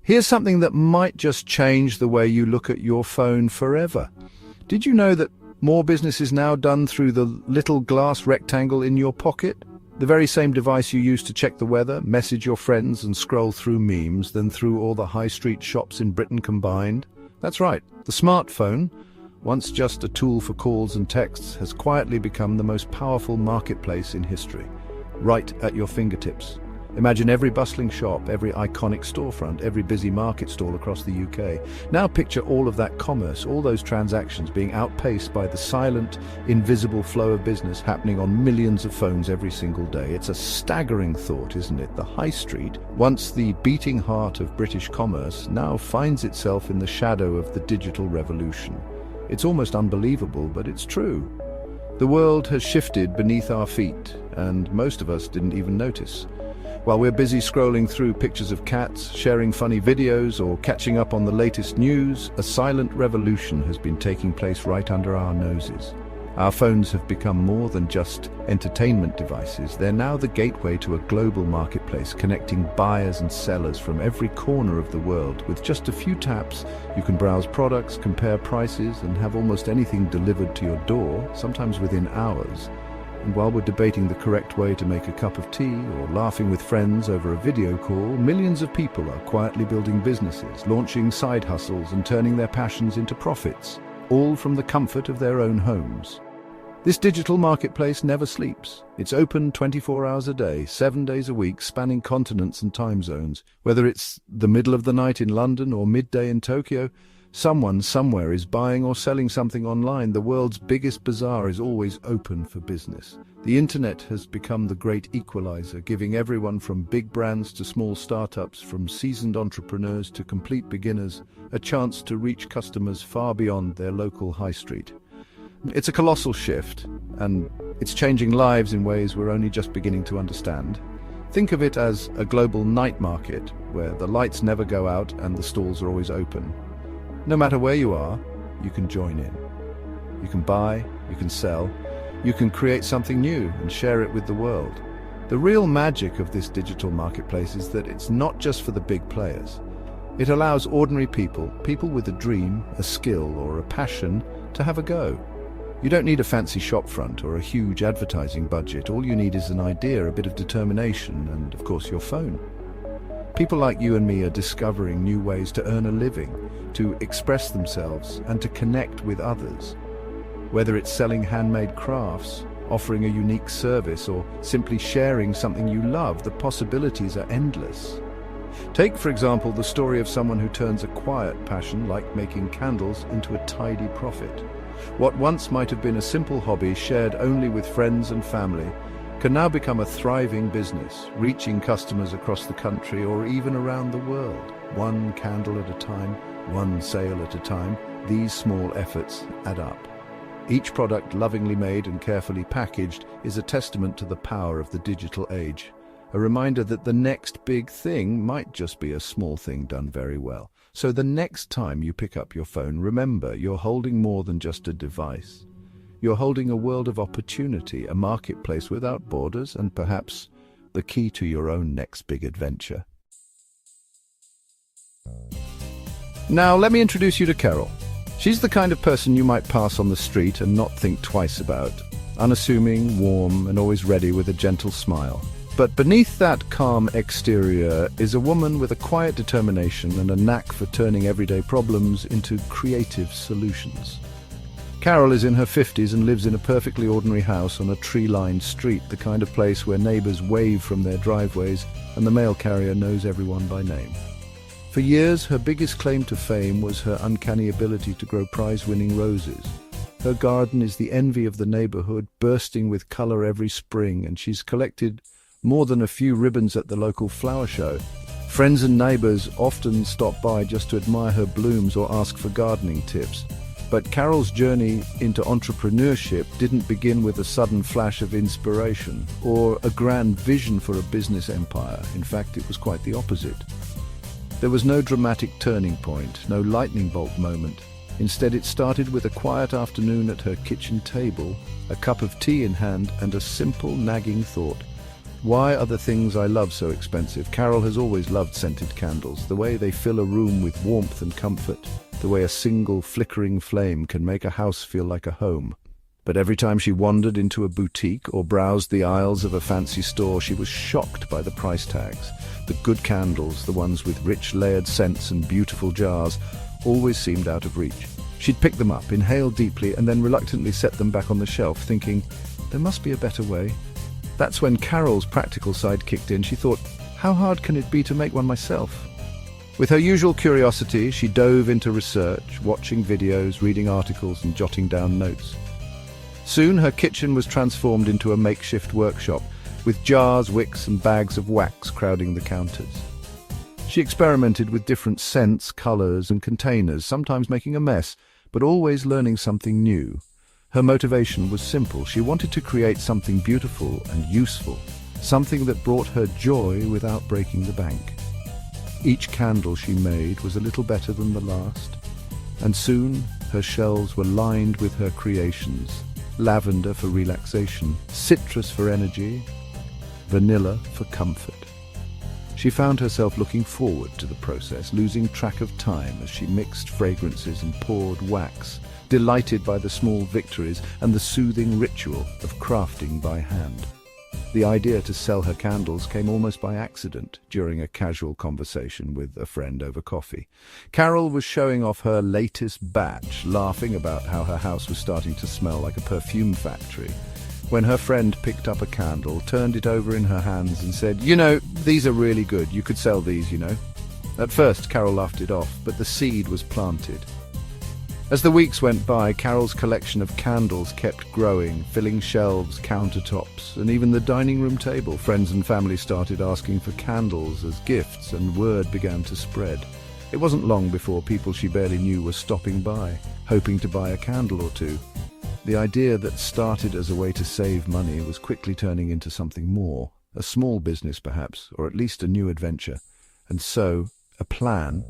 Here's something that might just change the way you look at your phone forever. Did you know that more business is now done through the little glass rectangle in your pocket? The very same device you use to check the weather, message your friends and scroll through memes than through all the high street shops in Britain combined? That's right, the smartphone, once just a tool for calls and texts, has quietly become the most powerful marketplace in history, right at your fingertips. Imagine every bustling shop, every iconic storefront, every busy market stall across the UK. Now picture all of that commerce, all those transactions being outpaced by the silent, invisible flow of business happening on millions of phones every single day. It's a staggering thought, isn't it? The high street, once the beating heart of British commerce, now finds itself in the shadow of the digital revolution. It's almost unbelievable, but it's true. The world has shifted beneath our feet, and most of us didn't even notice. While we're busy scrolling through pictures of cats, sharing funny videos, or catching up on the latest news, a silent revolution has been taking place right under our noses. Our phones have become more than just entertainment devices. They're now the gateway to a global marketplace, connecting buyers and sellers from every corner of the world. With just a few taps, you can browse products, compare prices, and have almost anything delivered to your door, sometimes within hours. And while we're debating the correct way to make a cup of tea or laughing with friends over a video call, millions of people are quietly building businesses, launching side hustles and turning their passions into profits, all from the comfort of their own homes. This digital marketplace never sleeps. It's open 24 hours a day, 7 days a week, spanning continents and time zones. Whether it's the middle of the night in London or midday in Tokyo, someone somewhere is buying or selling something online. The world's biggest bazaar is always open for business. The internet has become the great equalizer, giving everyone from big brands to small startups, from seasoned entrepreneurs to complete beginners, a chance to reach customers far beyond their local high street. It's a colossal shift, and it's changing lives in ways we're only just beginning to understand. Think of it as a global night market, where the lights never go out and the stalls are always open. No matter where you are, you can join in. You can buy, you can sell, you can create something new and share it with the world. The real magic of this digital marketplace is that it's not just for the big players. It allows ordinary people, people with a dream, a skill, or a passion, to have a go. You don't need a fancy shopfront or a huge advertising budget. All you need is an idea, a bit of determination, and of course your phone. People like you and me are discovering new ways to earn a living, to express themselves, and to connect with others. Whether it's selling handmade crafts, offering a unique service, or simply sharing something you love, the possibilities are endless. Take, for example, the story of someone who turns a quiet passion, like making candles, into a tidy profit. What once might have been a simple hobby shared only with friends and family can now become a thriving business, reaching customers across the country or even around the world. One candle at a time, one sale at a time, these small efforts add up. Each product, lovingly made and carefully packaged, is a testament to the power of the digital age, a reminder that the next big thing might just be a small thing done very well. So the next time you pick up your phone, remember, you're holding more than just a device. You're holding a world of opportunity, a marketplace without borders, and perhaps the key to your own next big adventure. Now, let me introduce you to Carol. She's the kind of person you might pass on the street and not think twice about. Unassuming, warm, and always ready with a gentle smile. But beneath that calm exterior is a woman with a quiet determination and a knack for turning everyday problems into creative solutions. Carol is in her 50s and lives in a perfectly ordinary house on a tree-lined street, the kind of place where neighbors wave from their driveways and the mail carrier knows everyone by name. For years, her biggest claim to fame was her uncanny ability to grow prize-winning roses. Her garden is the envy of the neighborhood, bursting with color every spring, and she's collected more than a few ribbons at the local flower show. Friends and neighbors often stop by just to admire her blooms or ask for gardening tips. But Carol's journey into entrepreneurship didn't begin with a sudden flash of inspiration or a grand vision for a business empire. In fact, it was quite the opposite. There was no dramatic turning point, no lightning bolt moment. Instead, it started with a quiet afternoon at her kitchen table, a cup of tea in hand, and a simple, nagging thought. Why are the things I love so expensive? Carol has always loved scented candles, the way they fill a room with warmth and comfort, the way a single flickering flame can make a house feel like a home. But every time she wandered into a boutique or browsed the aisles of a fancy store, she was shocked by the price tags. The good candles, the ones with rich layered scents and beautiful jars, always seemed out of reach. She'd pick them up, inhale deeply, and then reluctantly set them back on the shelf, thinking, there must be a better way. That's when Carol's practical side kicked in. She thought, how hard can it be to make one myself? With her usual curiosity, she dove into research, watching videos, reading articles, and jotting down notes. Soon her kitchen was transformed into a makeshift workshop, with jars, wicks, and bags of wax crowding the counters. She experimented with different scents, colors, and containers, sometimes making a mess, but always learning something new. Her motivation was simple. She wanted to create something beautiful and useful, something that brought her joy without breaking the bank. Each candle she made was a little better than the last, and soon her shelves were lined with her creations. Lavender for relaxation, citrus for energy, vanilla for comfort. She found herself looking forward to the process, losing track of time as she mixed fragrances and poured wax, delighted by the small victories and the soothing ritual of crafting by hand. The idea to sell her candles came almost by accident during a casual conversation with a friend over coffee. Carol was showing off her latest batch, laughing about how her house was starting to smell like a perfume factory, when her friend picked up a candle, turned it over in her hands and said, "You know, these are really good. You could sell these, you know." At first, Carol laughed it off, but the seed was planted. As the weeks went by, Carol's collection of candles kept growing, filling shelves, countertops, and even the dining room table. Friends and family started asking for candles as gifts, and word began to spread. It wasn't long before people she barely knew were stopping by, hoping to buy a candle or two. The idea that started as a way to save money was quickly turning into something more, a small business perhaps, or at least a new adventure. And so, a plan,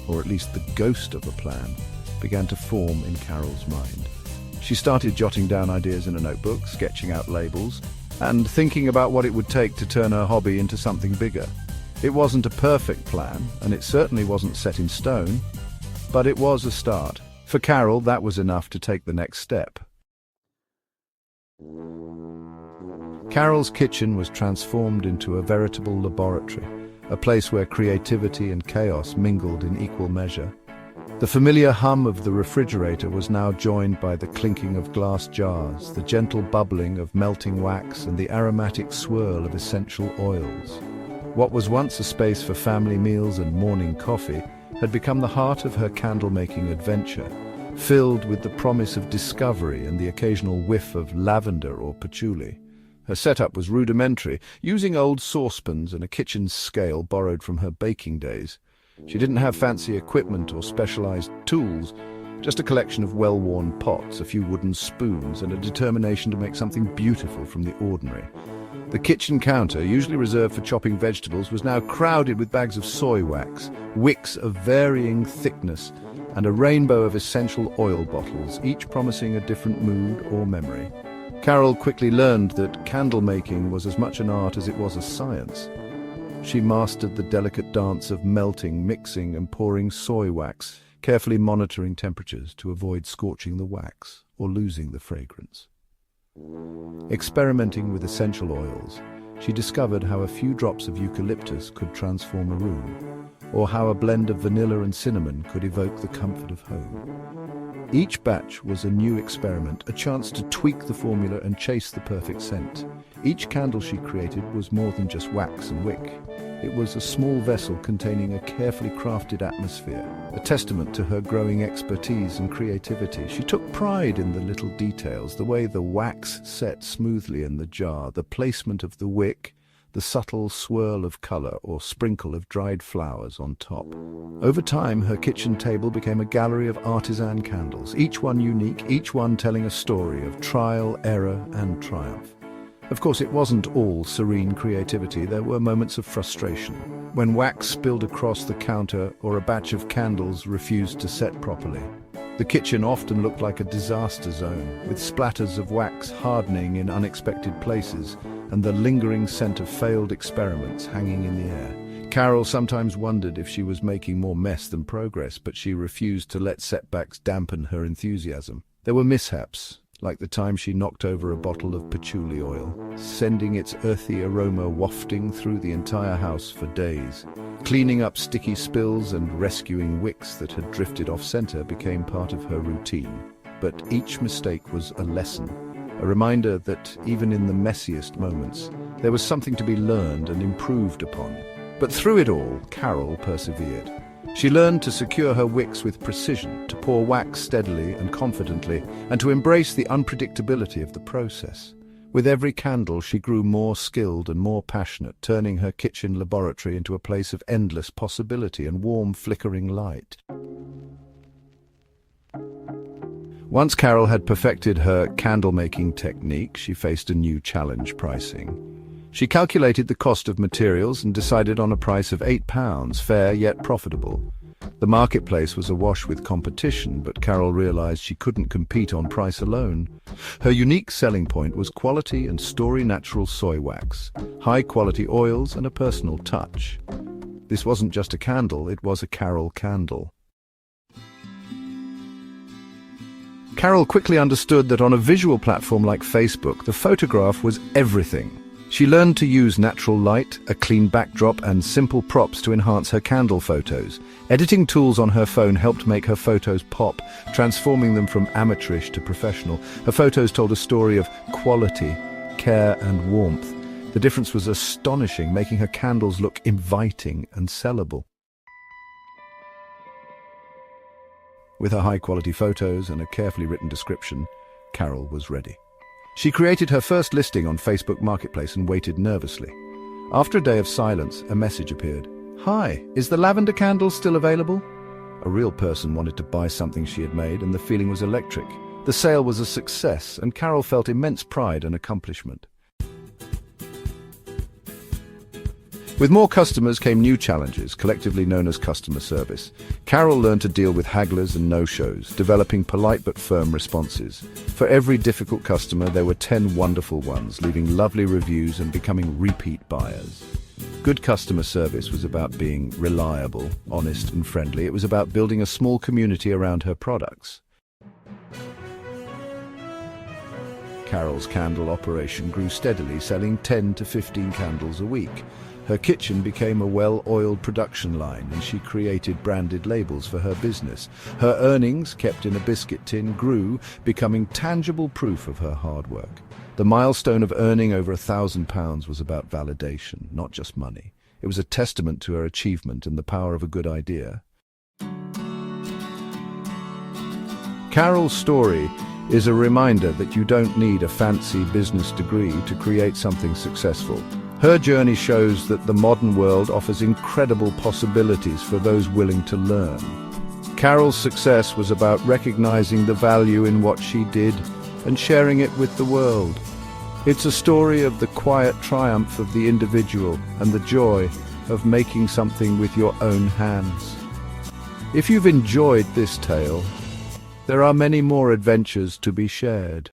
or at least the ghost of a plan, began to form in Carol's mind. She started jotting down ideas in a notebook, sketching out labels, and thinking about what it would take to turn her hobby into something bigger. It wasn't a perfect plan, and it certainly wasn't set in stone, but it was a start. For Carol, that was enough to take the next step. Carol's kitchen was transformed into a veritable laboratory, a place where creativity and chaos mingled in equal measure. The familiar hum of the refrigerator was now joined by the clinking of glass jars, the gentle bubbling of melting wax, and the aromatic swirl of essential oils. What was once a space for family meals and morning coffee had become the heart of her candle-making adventure, filled with the promise of discovery and the occasional whiff of lavender or patchouli. Her setup was rudimentary, using old saucepans and a kitchen scale borrowed from her baking days. She didn't have fancy equipment or specialized tools, just a collection of well-worn pots, a few wooden spoons, and a determination to make something beautiful from the ordinary. The kitchen counter, usually reserved for chopping vegetables, was now crowded with bags of soy wax, wicks of varying thickness, and a rainbow of essential oil bottles, each promising a different mood or memory. Carol quickly learned that candle making was as much an art as it was a science. She mastered the delicate dance of melting, mixing, and pouring soy wax, carefully monitoring temperatures to avoid scorching the wax or losing the fragrance. Experimenting with essential oils, she discovered how a few drops of eucalyptus could transform a room, or how a blend of vanilla and cinnamon could evoke the comfort of home. Each batch was a new experiment, a chance to tweak the formula and chase the perfect scent. Each candle she created was more than just wax and wick. It was a small vessel containing a carefully crafted atmosphere, a testament to her growing expertise and creativity. She took pride in the little details, the way the wax set smoothly in the jar, the placement of the wick, the subtle swirl of color or sprinkle of dried flowers on top. Over time, her kitchen table became a gallery of artisan candles, each one unique, each one telling a story of trial, error, and triumph. Of course, it wasn't all serene creativity. There were moments of frustration, when wax spilled across the counter or a batch of candles refused to set properly. The kitchen often looked like a disaster zone, with splatters of wax hardening in unexpected places and the lingering scent of failed experiments hanging in the air. Carol sometimes wondered if she was making more mess than progress, but she refused to let setbacks dampen her enthusiasm. There were mishaps, like the time she knocked over a bottle of patchouli oil, sending its earthy aroma wafting through the entire house for days. Cleaning up sticky spills and rescuing wicks that had drifted off-center became part of her routine. But each mistake was a lesson, a reminder that even in the messiest moments, there was something to be learned and improved upon. But through it all, Carol persevered. She learned to secure her wicks with precision, to pour wax steadily and confidently, and to embrace the unpredictability of the process. With every candle, she grew more skilled and more passionate, turning her kitchen laboratory into a place of endless possibility and warm, flickering light. Once Carol had perfected her candle-making technique, she faced a new challenge: pricing. She calculated the cost of materials and decided on a price of £8, fair yet profitable. The marketplace was awash with competition, but Carol realized she couldn't compete on price alone. Her unique selling point was quality and story natural soy wax, high-quality oils, and a personal touch. This wasn't just a candle, it was a Carol candle. Carol quickly understood that on a visual platform like Facebook, the photograph was everything. She learned to use natural light, a clean backdrop, and simple props to enhance her candle photos. Editing tools on her phone helped make her photos pop, transforming them from amateurish to professional. Her photos told a story of quality, care, and warmth. The difference was astonishing, making her candles look inviting and sellable. With her high-quality photos and a carefully written description, Carol was ready. She created her first listing on Facebook Marketplace and waited nervously. After a day of silence, a message appeared. "Hi, is the lavender candle still available?" A real person wanted to buy something she had made, and the feeling was electric. The sale was a success, and Carol felt immense pride and accomplishment. With more customers came new challenges, collectively known as customer service. Carol learned to deal with hagglers and no-shows, developing polite but firm responses. For every difficult customer, there were 10 wonderful ones, leaving lovely reviews and becoming repeat buyers. Good customer service was about being reliable, honest, and friendly. It was about building a small community around her products. Carol's candle operation grew steadily, selling 10 to 15 candles a week. Her kitchen became a well-oiled production line, and she created branded labels for her business. Her earnings, kept in a biscuit tin, grew, becoming tangible proof of her hard work. The milestone of earning over £1,000 was about validation, not just money. It was a testament to her achievement and the power of a good idea. Carol's story is a reminder that you don't need a fancy business degree to create something successful. Her journey shows that the modern world offers incredible possibilities for those willing to learn. Carol's success was about recognizing the value in what she did and sharing it with the world. It's a story of the quiet triumph of the individual and the joy of making something with your own hands. If you've enjoyed this tale, there are many more adventures to be shared.